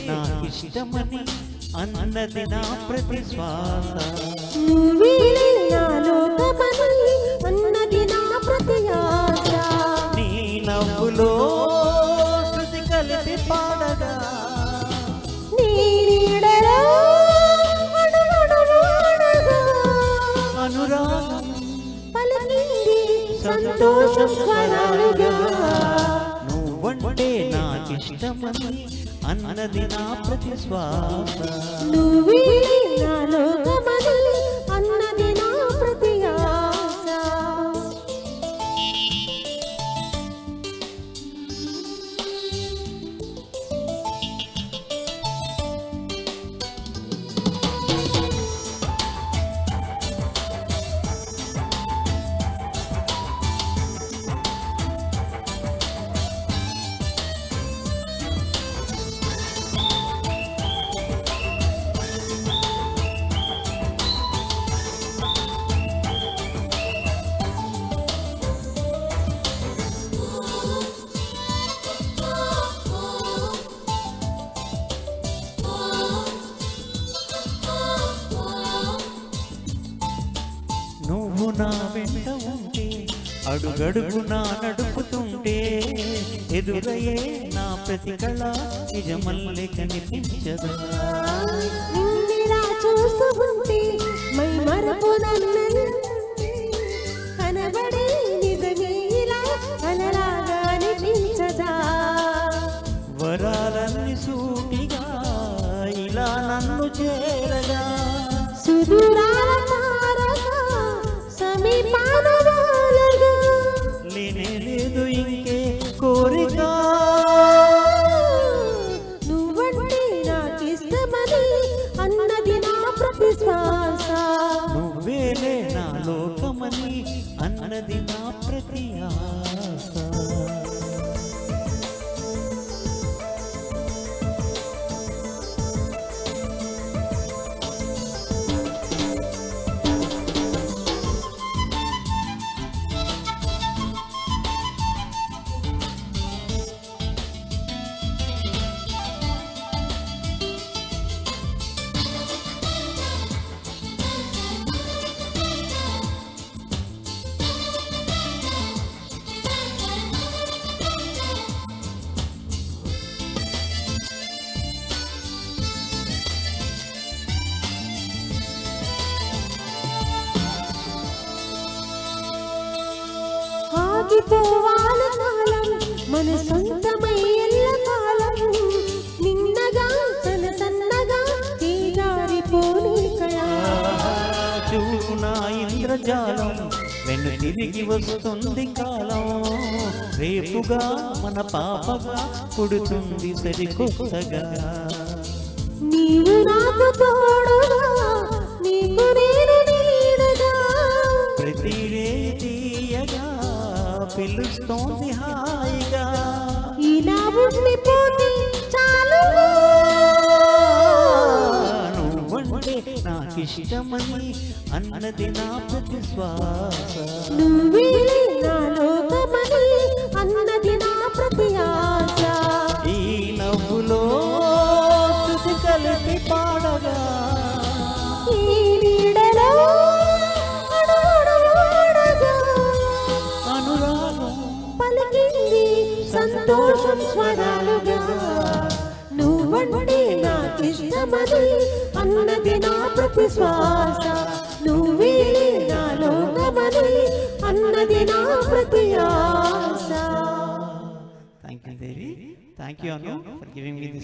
నాకిష్టమని అన్నది నా ప్రతి శ్వాస నువ్వే నా లోకమని అన్నది నా ప్రతి ఆశ నీ నవ్వులో శృతి కలిపి పాడగా నీ నీడలో అడుగడుగడుగా అనురాగం పలికింది సంతోష స్వరాలుగా నువ్వంటే నాకిష్టమని అన్నది నా ప్రతి శ్వాస నువ్వే నా లోకమని అన్నది నా ప్రతి ఆశ నువ్వు నా వెంట ఉంటే అడుగడుగునా నడుపుతుంటే ఎదురయ్యే నా ప్రతి కళ నిజమల్లే కనిపించదా నిన్నిలా చూస్తూ ఉంటే మై మరపునన్నంటే కనబడే నిజమే ఇలా కలలాగా అనిపించదా వరాలన్నీ సూటిగా ఇలా నన్ను చేరగా సుదూరాల తారగా సమీపాన వాలగా లేనే లేదు ఇంకే కోరిక నువ్వంటే నాకిష్టమని అన్నది నా ప్రతి శ్వాస నువ్వేలే నా లోకమని అన్నది నా ప్రతి ఆశ ఆగిపోవాలి కాలం మన సొంతమై ఎల్లకాలం నిన్నగా సన్నగా తీరారిపోని కళ చూపు నా ఇంద్రజాలం వెన్ను తిరిగి వస్తుంది కాలం రేపుగా మన పాపగా పుడుతుంది సరికొత్తగా నీవు నాకు తోడుగా నీకు నేను నీడగా ప్రతి రే తీయగా పిలుస్తోంది హాయిగా ఇలా ఉండిపోతే చాలు నువ్వంటే నాకిష్టమని అన్నది నా ప్రతి శ్వాస నువ్వే నా లోకమని అన్నది నా ప్రతి ఆశ ఈ నవ్వులో శృతి కలిపి పాడగా ఈ నీడలో అడుగడుగడుగా అనురాగం పలికింది సంతోషం స్వరాలుగా నువ్వంటే నాకిష్టమని అన్నది నా ప్రతి శ్వాస నువ్వే నా లోకమని అన్నది నా ప్రతి ఆశ thank you Devi thank you Anu for giving me this